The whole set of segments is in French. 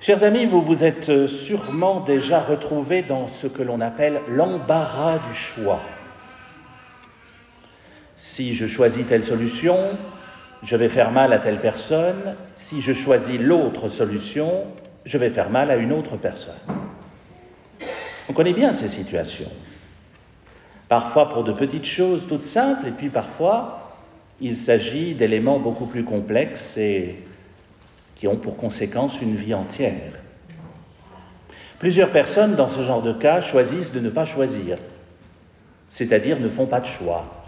Chers amis, vous vous êtes sûrement déjà retrouvés dans ce que l'on appelle l'embarras du choix. Si je choisis telle solution, je vais faire mal à telle personne. Si je choisis l'autre solution, je vais faire mal à une autre personne. On connaît bien ces situations. Parfois pour de petites choses toutes simples, et puis parfois il s'agit d'éléments beaucoup plus complexes et qui ont pour conséquence une vie entière. Plusieurs personnes dans ce genre de cas choisissent de ne pas choisir, c'est-à-dire ne font pas de choix,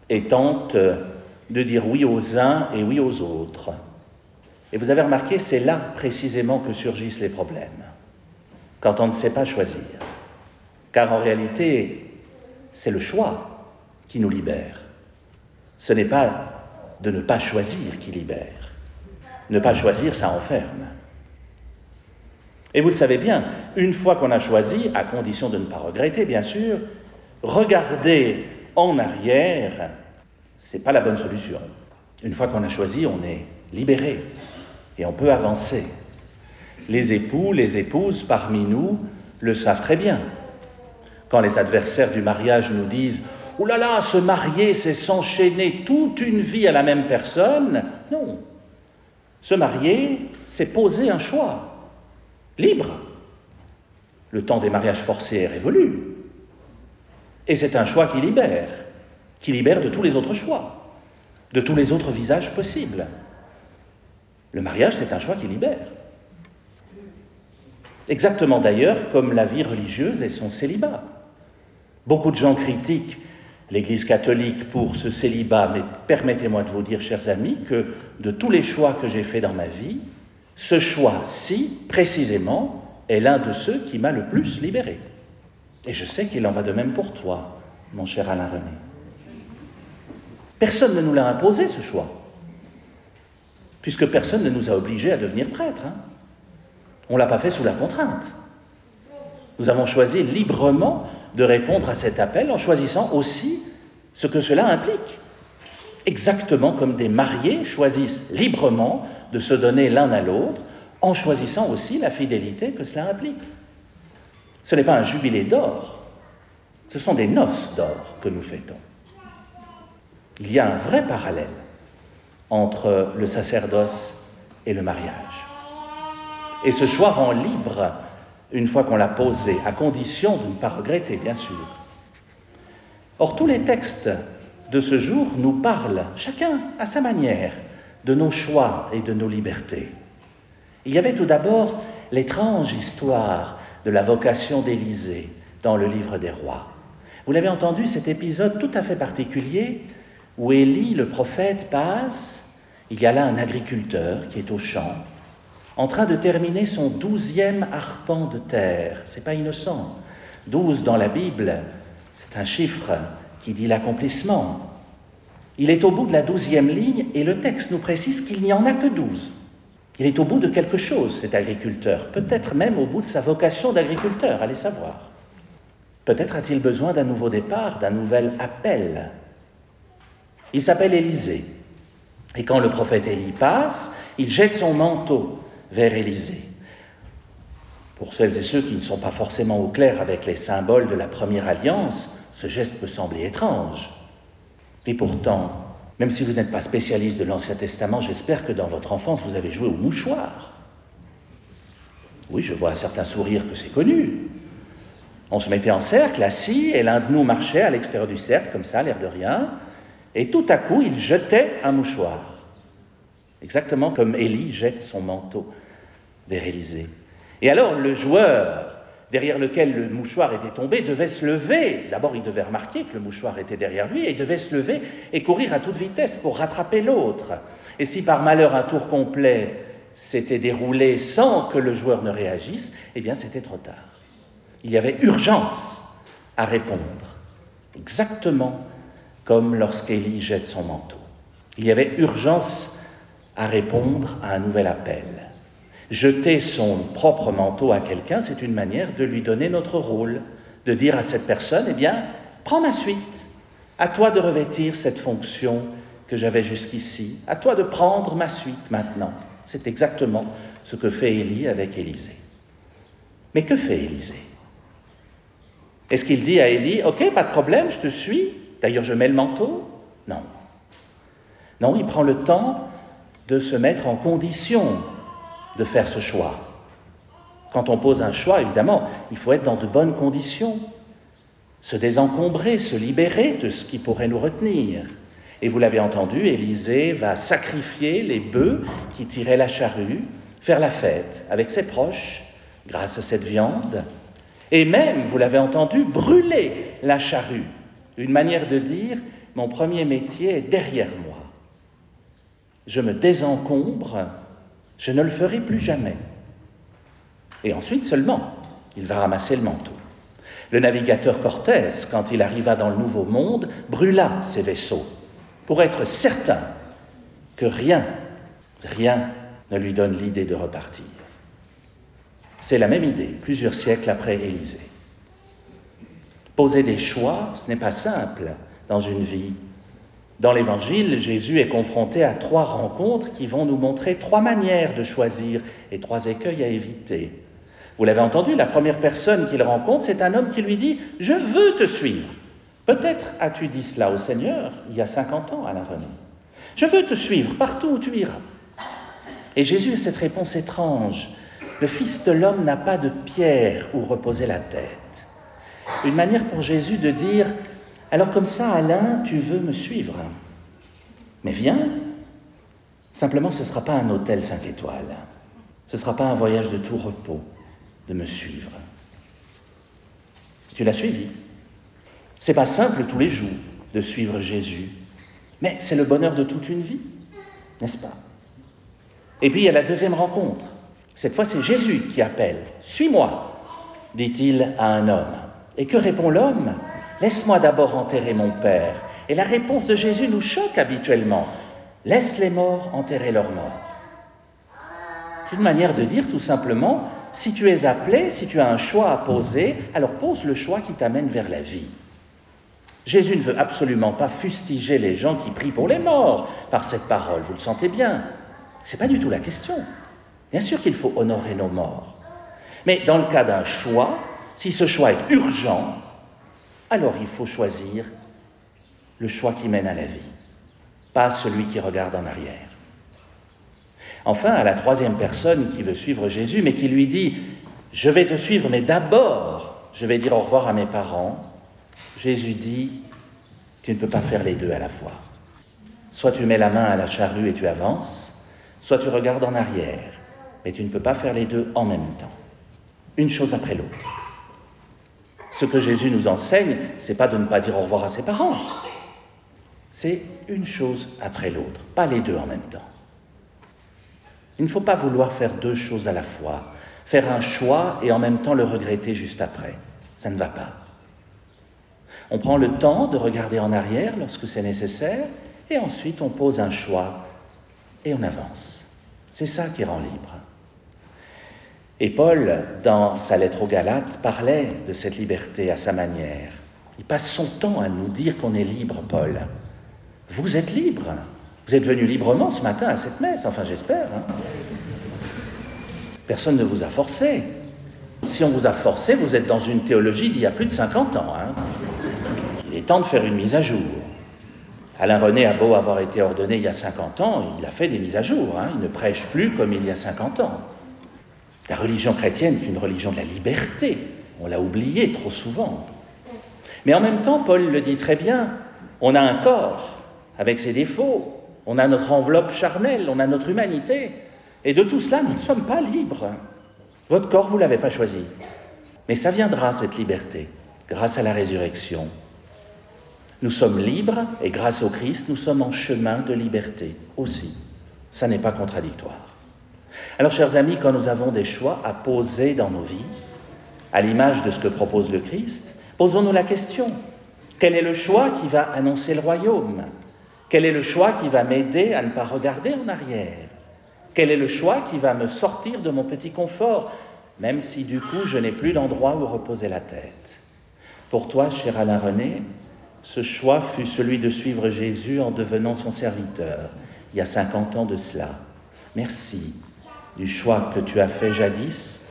et tentent de dire oui aux uns et oui aux autres. Et vous avez remarqué, c'est là précisément que surgissent les problèmes, quand on ne sait pas choisir. Car en réalité, c'est le choix qui nous libère. Ce n'est pas de ne pas choisir qui libère. Ne pas choisir, ça enferme. Et vous le savez bien, une fois qu'on a choisi, à condition de ne pas regretter, bien sûr, regarder en ce n'est pas la bonne solution. Une fois qu'on a choisi, on est libéré et on peut avancer. Les époux, les épouses parmi nous le savent très bien. Quand les adversaires du mariage nous disent « Oh là là, se marier, c'est s'enchaîner toute une vie à la même personne », non. Se marier, c'est poser un choix, libre. Le temps des mariages forcés est révolu. Et c'est un choix qui libère de tous les autres choix, de tous les autres visages possibles. Le mariage, c'est un choix qui libère. Exactement d'ailleurs comme la vie religieuse et son célibat. Beaucoup de gens critiquent l'Église catholique pour ce célibat, mais permettez-moi de vous dire, chers amis, que de tous les choix que j'ai faits dans ma vie, ce choix-ci, précisément, est l'un de ceux qui m'a le plus libéré. Et je sais qu'il en va de même pour toi, mon cher Alain René. Personne ne nous l'a imposé, ce choix, puisque personne ne nous a obligés à devenir prêtres. On ne l'a pas fait sous la contrainte. Nous avons choisi librement de répondre à cet appel en choisissant aussi ce que cela implique. Exactement comme des mariés choisissent librement de se donner l'un à l'autre, en choisissant aussi la fidélité que cela implique. Ce n'est pas un jubilé d'or, ce sont des noces d'or que nous fêtons. Il y a un vrai parallèle entre le sacerdoce et le mariage. Et ce choix rend libre une fois qu'on l'a posé, à condition de ne pas regretter, bien sûr. Or, tous les textes de ce jour nous parlent, chacun à sa manière, de nos choix et de nos libertés. Il y avait tout d'abord l'étrange histoire de la vocation d'Élisée dans le livre des rois. Vous l'avez entendu, cet épisode tout à fait particulier où Élie, le prophète, passe. Il y a là un agriculteur qui est au champ, en train de terminer son 12e arpent de terre. C'est pas innocent. 12 dans la Bible, c'est un chiffre qui dit l'accomplissement. Il est au bout de la 12e ligne et le texte nous précise qu'il n'y en a que 12. Il est au bout de quelque chose, cet agriculteur, peut-être même au bout de sa vocation d'agriculteur, allez savoir. Peut-être a-t-il besoin d'un nouveau départ, d'un nouvel appel. Il s'appelle Élisée. Et quand le prophète Élie passe, il jette son manteau vers Élisée. Pour celles et ceux qui ne sont pas forcément au clair avec les symboles de la première alliance, ce geste peut sembler étrange. Et pourtant, même si vous n'êtes pas spécialiste de l'Ancien Testament, j'espère que dans votre enfance, vous avez joué au mouchoir. Oui, je vois à certains sourires que c'est connu. On se mettait en cercle, assis, et l'un de nous marchait à l'extérieur du cercle, comme ça, l'air de rien, et tout à coup, il jetait un mouchoir. Exactement comme Élie jette son manteau vers Élisée. Et alors, le joueur derrière lequel le mouchoir était tombé devait se lever. D'abord, il devait remarquer que le mouchoir était derrière lui et il devait se lever et courir à toute vitesse pour rattraper l'autre. Et si par malheur un tour complet s'était déroulé sans que le joueur ne réagisse, eh bien, c'était trop tard. Il y avait urgence à répondre, exactement comme lorsqu'Élie jette son manteau. Il y avait urgence à répondre à un nouvel appel. Jeter son propre manteau à quelqu'un, c'est une manière de lui donner notre rôle, de dire à cette personne, eh bien, prends ma suite, à toi de revêtir cette fonction que j'avais jusqu'ici, à toi de prendre ma suite maintenant. C'est exactement ce que fait Élie avec Élisée. Mais que fait Élisée? Est-ce qu'il dit à Élie, « Ok, pas de problème, je te suis, d'ailleurs je mets le manteau ?» Non. Non, il prend le temps de se mettre en condition de faire ce choix. Quand on pose un choix, évidemment, il faut être dans de bonnes conditions, se désencombrer, se libérer de ce qui pourrait nous retenir. Et vous l'avez entendu, Élisée va sacrifier les bœufs qui tiraient la charrue, faire la fête avec ses proches grâce à cette viande, et même, vous l'avez entendu, brûler la charrue. Une manière de dire, mon premier métier est derrière moi. Je me désencombre, je ne le ferai plus jamais. Et ensuite seulement, il va ramasser le manteau. Le navigateur Cortés, quand il arriva dans le Nouveau Monde, brûla ses vaisseaux pour être certain que rien ne lui donne l'idée de repartir. C'est la même idée, plusieurs siècles après Élisée. Poser des choix, ce n'est pas simple dans une vie. Dans l'Évangile, Jésus est confronté à 3 rencontres qui vont nous montrer 3 manières de choisir et 3 écueils à éviter. Vous l'avez entendu, la première personne qu'il rencontre, c'est un homme qui lui dit « Je veux te suivre ». Peut-être as-tu dit cela au Seigneur il y a 50 ans, Alain René. « Je veux te suivre partout où tu iras ». Et Jésus a cette réponse étrange. Le Fils de l'homme n'a pas de pierre où reposer la tête. Une manière pour Jésus de dire « Alors comme ça, Alain, tu veux me suivre. Mais viens. Simplement, ce ne sera pas un hôtel 5 étoiles. Ce ne sera pas un voyage de tout repos de me suivre. » Tu l'as suivi. C'est pas simple tous les jours de suivre Jésus, mais c'est le bonheur de toute une vie, n'est-ce pas? Et puis il y a la deuxième rencontre. Cette fois, c'est Jésus qui appelle. « Suis-moi », dit-il à un homme. Et que répond l'homme? « Laisse-moi d'abord enterrer mon père. » Et la réponse de Jésus nous choque habituellement. « Laisse les morts enterrer leurs morts. » C'est une manière de dire tout simplement, si tu es appelé, si tu as un choix à poser, alors pose le choix qui t'amène vers la vie. Jésus ne veut absolument pas fustiger les gens qui prient pour les morts par cette parole, vous le sentez bien. Ce n'est pas du tout la question. Bien sûr qu'il faut honorer nos morts. Mais dans le cas d'un choix, si ce choix est urgent, alors il faut choisir le choix qui mène à la vie, pas celui qui regarde en arrière. Enfin, à la troisième personne qui veut suivre Jésus, mais qui lui dit « Je vais te suivre, mais d'abord, je vais dire au revoir à mes parents », Jésus dit « Tu ne peux pas faire les deux à la fois. Soit tu mets la main à la charrue et tu avances, soit tu regardes en arrière, mais tu ne peux pas faire les deux en même temps. Une chose après l'autre. » Ce que Jésus nous enseigne, ce n'est pas de ne pas dire au revoir à ses parents. C'est une chose après l'autre, pas les deux en même temps. Il ne faut pas vouloir faire 2 choses à la fois, faire un choix et en même temps le regretter juste après. Ça ne va pas. On prend le temps de regarder en arrière lorsque c'est nécessaire et ensuite on pose un choix et on avance. C'est ça qui rend libre. Et Paul, dans sa lettre aux Galates, parlait de cette liberté à sa manière. Il passe son temps à nous dire qu'on est libre, Paul. Vous êtes libre. Vous êtes venu librement ce matin à cette messe, enfin j'espère. Personne ne vous a forcé. Si on vous a forcé, vous êtes dans une théologie d'il y a plus de 50 ans. Il est temps de faire une mise à jour. Alain René a beau avoir été ordonné il y a 50 ans, il a fait des mises à jour. Il ne prêche plus comme il y a 50 ans. La religion chrétienne est une religion de la liberté. On l'a oublié trop souvent. Mais en même temps, Paul le dit très bien, on a un corps avec ses défauts, on a notre enveloppe charnelle, on a notre humanité. Et de tout cela, nous ne sommes pas libres. Votre corps, vous ne l'avez pas choisi. Mais ça viendra, cette liberté, grâce à la résurrection. Nous sommes libres et grâce au Christ, nous sommes en chemin de liberté aussi. Ça n'est pas contradictoire. Alors, chers amis, quand nous avons des choix à poser dans nos vies, à l'image de ce que propose le Christ, posons-nous la question. Quel est le choix qui va annoncer le royaume? Quel est le choix qui va m'aider à ne pas regarder en arrière? Quel est le choix qui va me sortir de mon petit confort, même si du coup je n'ai plus d'endroit où reposer la tête? Pour toi, cher Alain René, ce choix fut celui de suivre Jésus en devenant son serviteur, il y a 50 ans de cela. Merci du choix que tu as fait jadis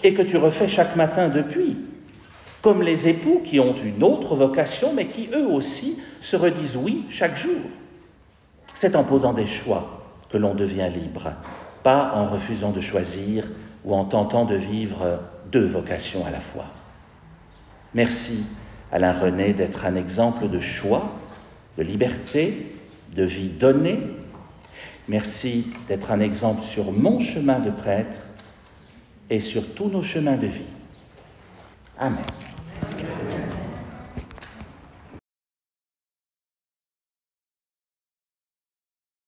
et que tu refais chaque matin depuis, comme les époux qui ont une autre vocation, mais qui eux aussi se redisent oui chaque jour. C'est en posant des choix que l'on devient libre, pas en refusant de choisir ou en tentant de vivre deux vocations à la fois. Merci Alain René d'être un exemple de choix, de liberté, de vie donnée. Merci d'être un exemple sur mon chemin de prêtre et sur tous nos chemins de vie. Amen.